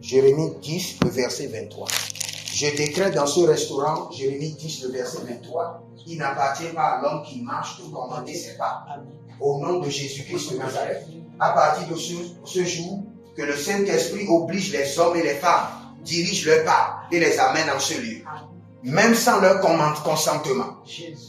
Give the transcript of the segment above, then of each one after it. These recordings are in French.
Jérémie 10, le verset 23. Je décrète dans ce restaurant, Jérémie 10, le verset 23, il n'appartient pas à l'homme qui marche de commander ses pas. Au nom de Jésus-Christ de Nazareth, à partir de ce jour, que le Saint-Esprit oblige les hommes et les femmes, dirige leurs pas et les amène en ce lieu. Même sans leur consentement,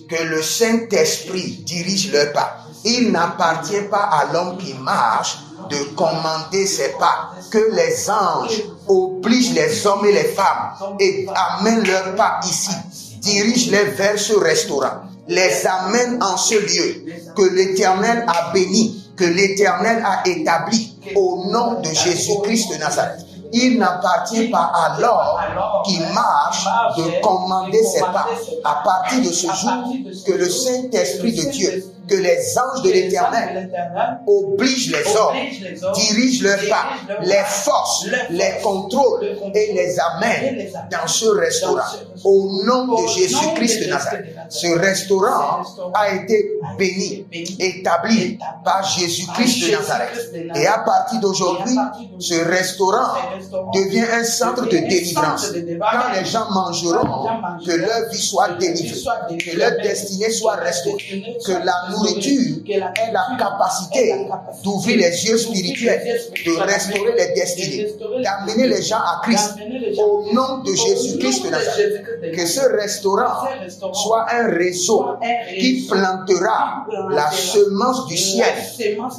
que le Saint-Esprit dirige leurs pas. Il n'appartient pas à l'homme qui marche de commander ses pas, que les anges obligent les hommes et les femmes et amènent leurs pas ici, dirigent-les vers ce restaurant, les amènent en ce lieu que l'Éternel a béni, que l'Éternel a établi au nom de Jésus-Christ de Nazareth. Il n'appartient pas à l'homme qui marche de commander ses pas. À partir de ce jour, que le Saint-Esprit de Dieu, que les anges de l'Éternel obligent les hommes, dirigent leurs pas, les forces, les contrôlent et les amènent dans ce restaurant. Au nom de Jésus-Christ de Nazareth. Ce restaurant a été béni, établi par Jésus-Christ de Nazareth. Et à partir d'aujourd'hui, ce restaurant devient un centre de délivrance. Quand les gens mangeront, que leur vie soit délivrée, que leur destinée soit restaurée, que la nourriture ait la capacité d'ouvrir les yeux spirituels, de restaurer les destinées, d'amener les gens à Christ. Au nom de Jésus-Christ de Nazareth, que ce restaurant soit un réseau qui plantera la semence du ciel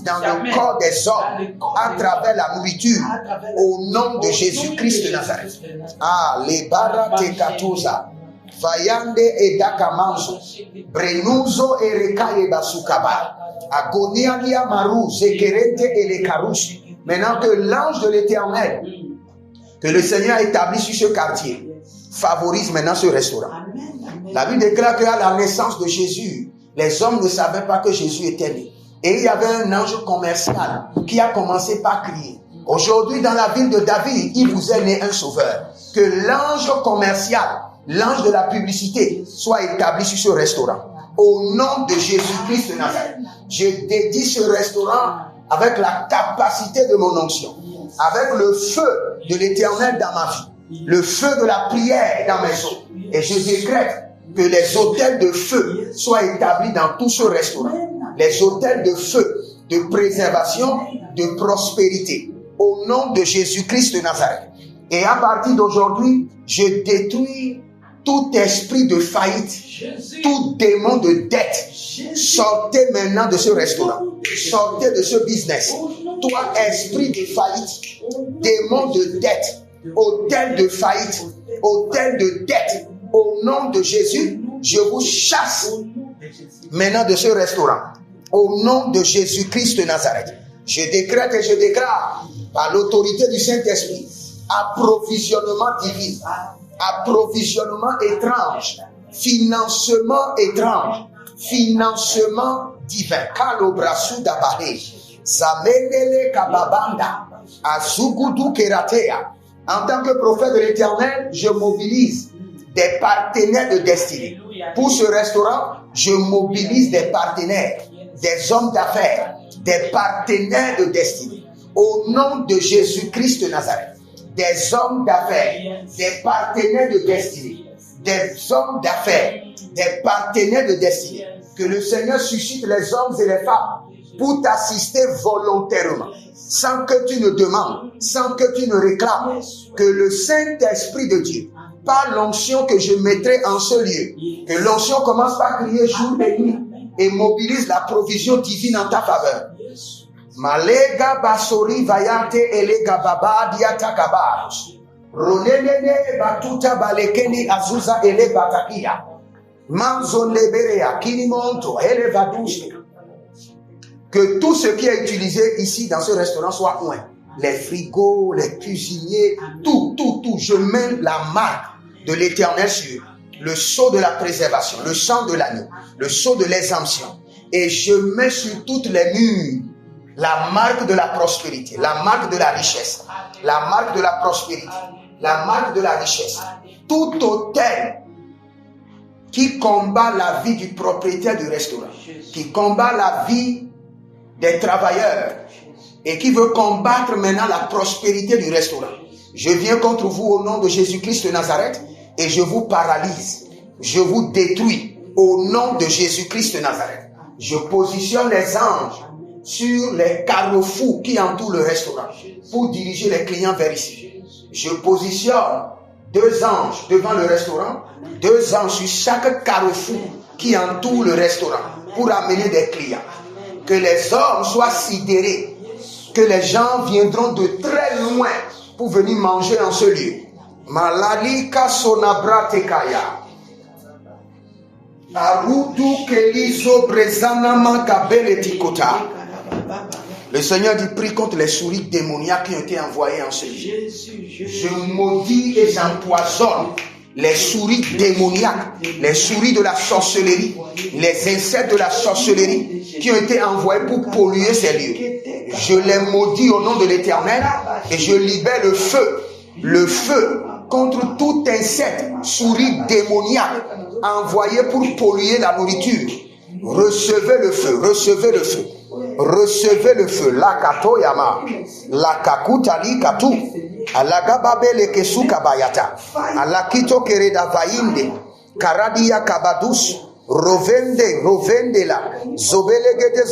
dans le corps des hommes à travers la nourriture. Au nom de Jésus-Christ de Nazareth. Ah, les barate katoza, vayande et dakamanzo, brenuzo et rekaye basukaba, agonialia maru, zekerete et les karouches. Maintenant que l'ange de l'Éternel, que le Seigneur a établi sur ce quartier, favorise maintenant ce restaurant. La Bible déclare qu'à la naissance de Jésus, les hommes ne savaient pas que Jésus était né. Et il y avait un ange commercial qui a commencé par crier. Aujourd'hui, dans la ville de David, il vous est né un sauveur. Que l'ange commercial, l'ange de la publicité, soit établi sur ce restaurant. Au nom de Jésus-Christ de Nazareth, je dédie ce restaurant avec la capacité de mon onction, avec le feu de l'Éternel dans ma vie, le feu de la prière dans mes os. Et je décrète que les autels de feu soient établis dans tout ce restaurant. Les autels de feu, de préservation, de prospérité. Au nom de Jésus-Christ de Nazareth. Et à partir d'aujourd'hui, je détruis tout esprit de faillite, tout démon de dette. Sortez maintenant de ce restaurant. Sortez de ce business. Toi, esprit de faillite, démon de dette, autel de faillite, autel de dette. Au nom de Jésus, je vous chasse maintenant de ce restaurant. Au nom de Jésus-Christ de Nazareth. Je décrète et je déclare par l'autorité du Saint-Esprit, approvisionnement divin, approvisionnement étrange, financement étrange, financement divin. Kalobrasu dabahe, zamenele kababanda, azugudu keratea. En tant que prophète de l'Éternel, je mobilise des partenaires de destinée. Pour ce restaurant, je mobilise des partenaires, des hommes d'affaires, des partenaires de destinée. Au nom de Jésus-Christ de Nazareth, des hommes d'affaires, des partenaires de destinée, des hommes d'affaires, des partenaires de destinée. Que le Seigneur suscite les hommes et les femmes pour t'assister volontairement, sans que tu ne demandes, sans que tu ne réclames. Que le Saint-Esprit de Dieu, par l'onction que je mettrai en ce lieu, que l'onction commence par crier jour et nuit et mobilise la provision divine en ta faveur. Malega basori vayante elega baba diata kabaros. Ronenene batuta balekeni azuza ele batakia. Manzo leberea kinimonto ele vaduske. Que tout ce qui est utilisé ici dans ce restaurant soit oint. Les frigos, les cuisiniers, tout. Je mets la marque de l'Éternel sur le sceau de la préservation, le sang de l'agneau, le sceau de l'exemption. Et je mets sur toutes les murs la marque de la prospérité, la marque de la richesse, la marque de la prospérité, la marque de la richesse. Tout autel qui combat la vie du propriétaire du restaurant, qui combat la vie des travailleurs et qui veut combattre maintenant la prospérité du restaurant, Je viens contre vous au nom de Jésus-Christ de Nazareth et je vous paralyse. Je vous détruis au nom de Jésus-Christ de Nazareth. Je positionne les anges sur les carrefours qui entourent le restaurant pour diriger les clients vers ici. Je positionne 2 anges devant le restaurant, 2 anges sur chaque carrefour qui entoure le restaurant pour amener des clients. Que les hommes soient sidérés, que les gens viendront de très loin pour venir manger en ce lieu. Malalika sonabra tekaya. Arudu kelizo brezana makabele tikota. Le Seigneur dit, prie contre les souris démoniaques qui ont été envoyées en ce lieu. Je maudis et j'empoisonne les souris démoniaques, les souris de la sorcellerie, les insectes de la sorcellerie qui ont été envoyés pour polluer ces lieux. Je les maudis au nom de l'Éternel et je libère le feu contre tout insecte, souris démoniaque envoyé pour polluer la nourriture. Recevez le feu, recevez le feu. Recevez le feu. La kato yama, la kakutali katu, alagababe le kesu kabayata, alakito kereda vainde, karadia kabadus, rovende la, zobelegede,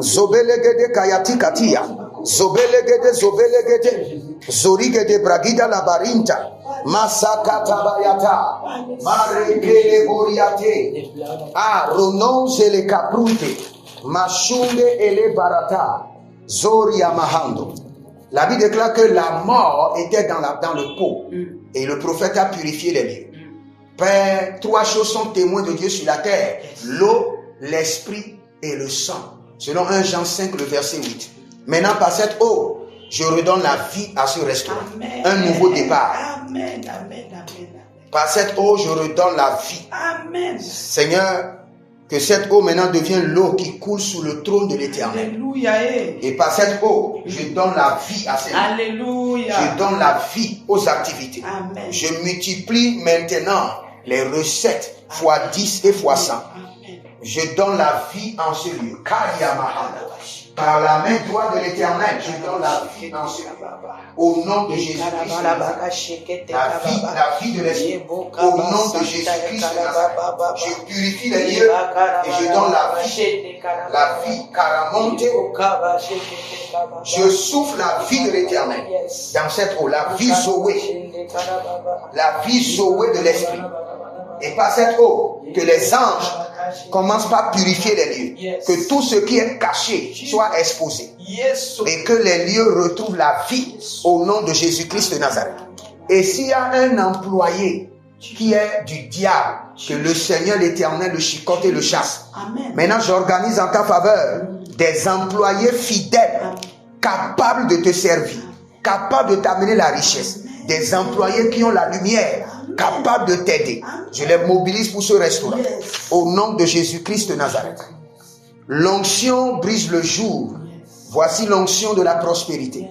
zobelegede kayati katia, zobelegede, zorigede bragida la barinta, masakata bayata, marekele boriate, rononze le caprunte. Mashunde ele barata, Zoria mahando. La Bible déclare que la mort était dans le pot et le prophète a purifié les lieux. Père, 3 choses sont témoins de Dieu sur la terre: l'eau, l'esprit et le sang. Selon 1 Jean 5, le verset 8. Maintenant, par cette eau, je redonne la vie à ce restaurant. Amen. Un nouveau départ. Amen. Par cette eau, je redonne la vie. Amen. Seigneur, que cette eau maintenant devienne l'eau qui coule sous le trône de l'Éternel. Alléluia. Et par cette eau, je donne la vie à ces gens. Alléluia. Je donne la vie aux activités. Amen. Je multiplie maintenant les recettes fois 10 et fois 100. Amen. Je donne la vie en ce lieu. Par la main droite de l'Éternel, je donne la vie en ce lieu. Au nom de Jésus-Christ, la vie de l'Esprit. Au nom de Jésus-Christ, je purifie les lieux et je donne la vie caramonte. Je souffle la vie de l'Éternel dans cette eau, la vie Zoé de l'Esprit. Et par cette eau, que les anges commencent par purifier les lieux. Que tout ce qui est caché soit exposé. Et que les lieux retrouvent la vie au nom de Jésus-Christ de Nazareth. Et s'il y a un employé qui est du diable, que le Seigneur l'Éternel le chicote et le chasse. Amen. Maintenant, j'organise en ta faveur des employés fidèles, capables de te servir, capables de t'amener la richesse. Des employés qui ont la lumière, capables de t'aider. Je les mobilise pour ce restaurant. Au nom de Jésus-Christ de Nazareth. L'onction brise le jour. Voici l'onction de la prospérité.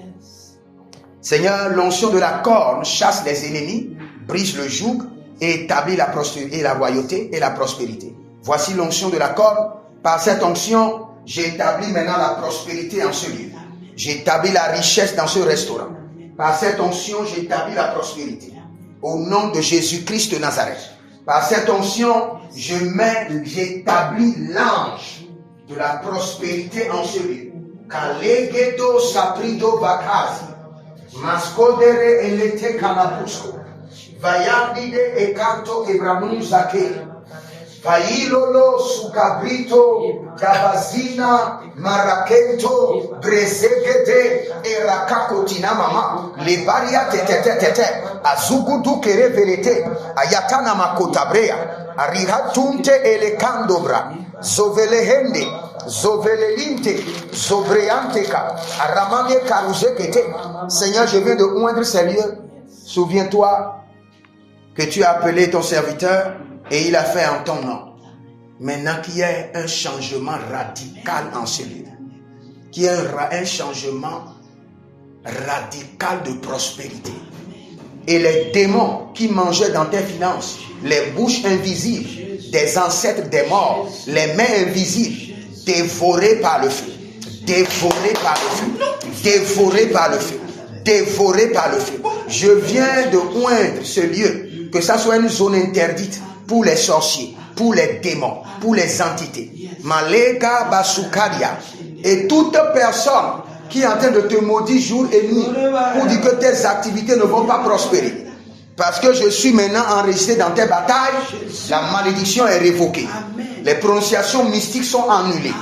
Seigneur, l'onction de la corne chasse les ennemis, brise le joug et établit la prospérité, la royauté et la prospérité. Voici l'onction de la corne. Par cette onction, j'établis maintenant la prospérité en ce lieu. J'établis la richesse dans ce restaurant. Par cette onction, j'établis la prospérité. Au nom de Jésus-Christ de Nazareth. Par cette onction, j'établis l'ange de la prospérité en ce lieu. Kalegedo saprido vakazi. Maskodere elete kanapusco. Vayandide e canto ebranum zake. Vailolo sucabrito gabazina marakento brezegede erakakotina mama lebaria tete azugudu kere velete ayatana makotabrea arihatunte elekandobra zovelehende zovelelinte zobreanteka aramane karuzekete. Seigneur, je viens de oindre ces lieux. Souviens-toi que tu as appelé ton serviteur et il a fait en ton nom. Maintenant qu'il y ait un changement radical en ce lieu, qu'il y ait un changement radical de prospérité. Et les démons qui mangeaient dans tes finances, les bouches invisibles des ancêtres des morts, les mains invisibles, dévorées par le feu, dévorées par le feu, dévorées par le feu, dévorés par le feu. Je viens de oindre ce lieu, que ça soit une zone interdite pour les sorciers, pour les démons, pour les entités. Malega Basukaria. Et toute personne qui est en train de te maudire jour et nuit pour dire que tes activités ne vont pas prospérer. Parce que je suis maintenant enregistré dans tes batailles, la malédiction est révoquée. Les prononciations mystiques sont annulées.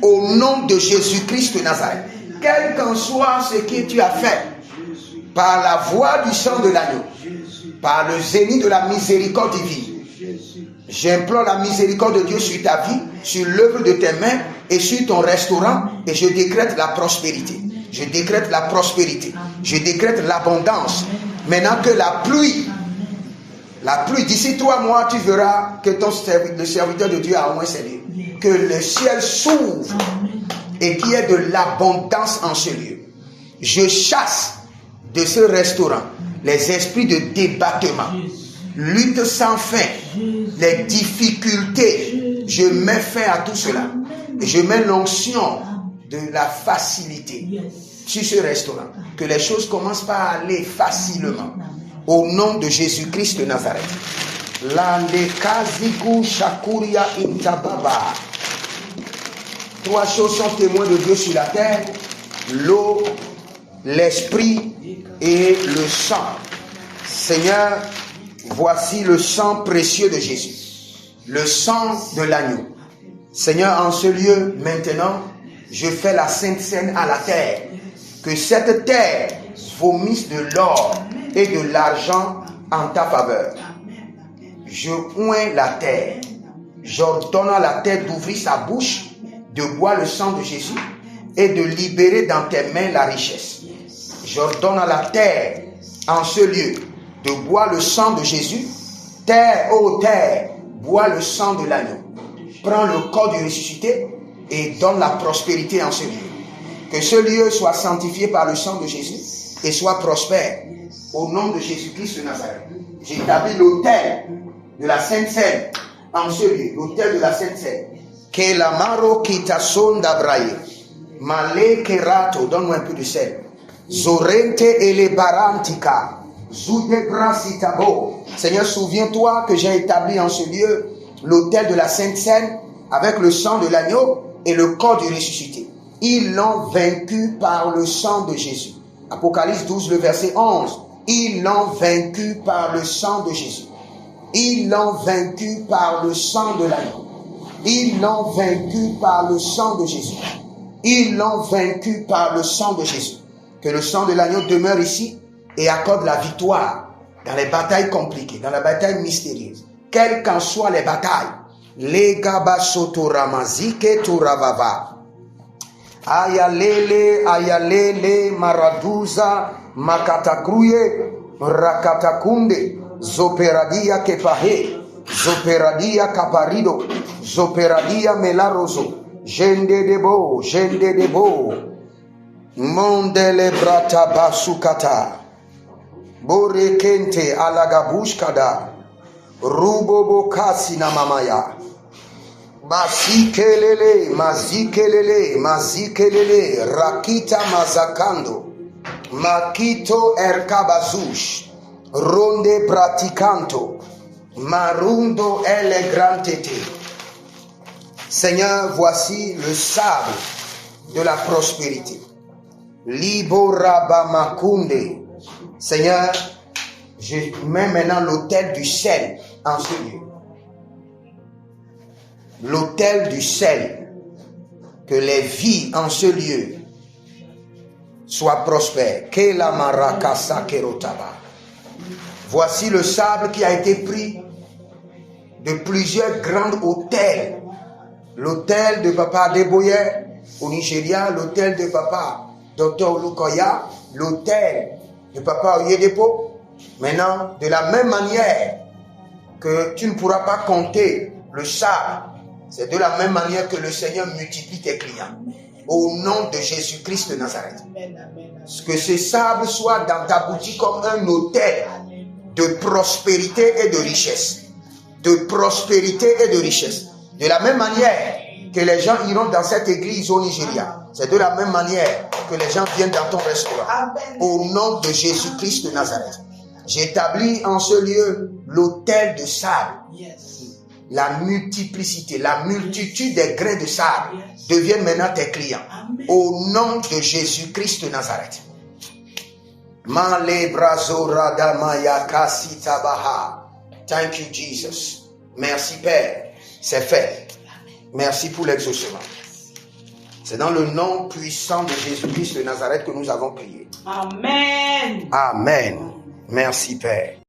Au nom de Jésus-Christ de Nazareth, quel qu'en soit ce que tu as fait, par la voie du sang de l'agneau, par le zénith de la miséricorde divine, j'implore la miséricorde de Dieu sur ta vie, sur l'œuvre de tes mains et sur ton restaurant, et je décrète la prospérité. Je décrète la prospérité. Je décrète l'abondance. Maintenant que la pluie, d'ici 3 mois, tu verras que le serviteur de Dieu a au moins cédé. Que le ciel s'ouvre et qu'il y ait de l'abondance en ce lieu. Je chasse de ce restaurant les esprits de débattement, lutte sans fin, les difficultés. Je mets fin à tout cela. Et je mets l'onction de la facilité sur ce restaurant. Que les choses commencent par aller facilement. Au nom de Jésus-Christ de Nazareth. Shakuria Intababa. 3 choses sont témoins de Dieu sur la terre: l'eau, l'esprit et le sang. Seigneur, voici le sang précieux de Jésus, le sang de l'agneau. Seigneur, en ce lieu, maintenant, je fais la Sainte Seine à la terre. Que cette terre vomisse de l'or et de l'argent en ta faveur. Je oins la terre. J'ordonne à la terre d'ouvrir sa bouche, de boire le sang de Jésus et de libérer dans tes mains la richesse. J'ordonne à la terre, en ce lieu, de boire le sang de Jésus. Terre, ô terre, bois le sang de l'agneau. Prends le corps du ressuscité et donne la prospérité en ce lieu. Que ce lieu soit sanctifié par le sang de Jésus et soit prospère. Au nom de Jésus-Christ de Nazareth. J'établis l'autel de la Sainte Seine en ce lieu. L'autel de la Sainte Seine. Que la maro kita sonda braille. Male kerato, donne-moi un peu de sel. Zorente ele barantika. Zude brasitabo. Seigneur, souviens-toi que j'ai établi en ce lieu l'autel de la Sainte Seine avec le sang de l'agneau et le corps du ressuscité. Ils l'ont vaincu par le sang de Jésus. Apocalypse 12, le verset 11. Ils l'ont vaincu par le sang de Jésus. Ils l'ont vaincu par le sang de l'agneau. Ils l'ont vaincu par le sang de Jésus. Ils l'ont vaincu par le sang de Jésus. Que le sang de l'agneau demeure ici et accorde la victoire dans les batailles compliquées, dans la bataille mystérieuse. Quelles qu'en soient les batailles. Les gabasotoramazike turavava. Ayalele, maraduza, makatakruye, rakatakunde, zoperadia kepahe, zoperadia kaparido, zoperadia melaroso, jende debo, mondele brata basukata, borekente alagabushkada, rubobo kasina mamaya. Mazikelele, rakita mazakando, makito erkabazush, ronde praticanto, marundo ele grantete. Seigneur, voici le sable de la prospérité. Libo rabamakunde. Seigneur, je mets maintenant l'autel du sel en ce lieu. L'autel du sel, que les vies en ce lieu soient prospères. Voici le sable qui a été pris de plusieurs grands hôtels. L'hôtel de Papa Adeboye au Nigeria, l'hôtel de Papa Dr. Olukoya, l'hôtel de Papa Oyedepo. Maintenant, de la même manière que tu ne pourras pas compter le sable, c'est de la même manière que le Seigneur multiplie tes clients. Au nom de Jésus-Christ de Nazareth. Que ce sable soit dans ta boutique comme un hôtel de prospérité et de richesse. De prospérité et de richesse. De la même manière que les gens iront dans cette église au Nigeria. C'est de la même manière que les gens viennent dans ton restaurant. Au nom de Jésus-Christ de Nazareth. J'établis en ce lieu l'autel de sable. La multiplicité, la multitude des grains de sable deviennent maintenant tes clients. Au nom de Jésus-Christ de Nazareth. Thank you, Jesus. Merci, Père. C'est fait. Merci pour l'exaucement. C'est dans le nom puissant de Jésus-Christ de Nazareth que nous avons prié. Amen. Amen. Merci, Père.